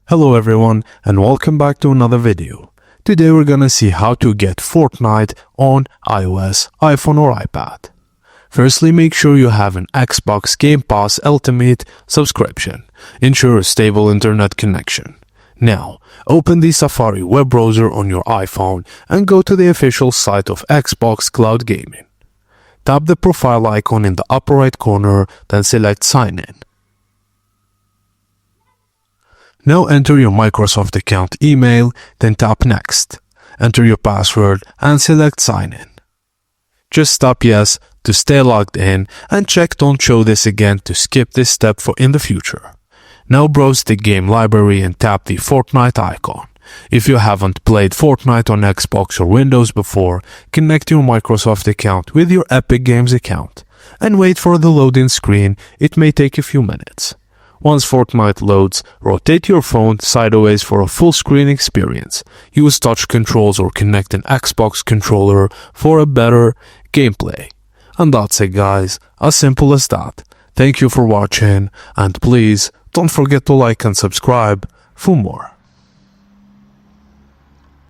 Hello everyone and welcome back to another video. Today we're gonna see how to get Fortnite on iOS, iPhone or iPad. Firstly, make sure you have an Xbox Game Pass Ultimate subscription. Ensure a stable internet connection. Now, open the Safari web browser on your iPhone and go to the official site of Xbox Cloud Gaming. Tap the profile icon in the upper right corner, then select Sign In. Now enter your Microsoft account email, then tap Next. Enter your password and select Sign In. Just tap Yes to stay logged in and check Don't Show This Again to skip this step for in the future. Now browse the game library and tap the Fortnite icon. If you haven't played Fortnite on Xbox or Windows before, connect your Microsoft account with your Epic Games account and wait for the loading screen. It may take a few minutes. Once Fortnite loads, rotate your phone sideways for a full screen experience. Use touch controls or connect an Xbox controller for a better gameplay. And that's it guys, as simple as that. Thank you for watching and please don't forget to like and subscribe for more.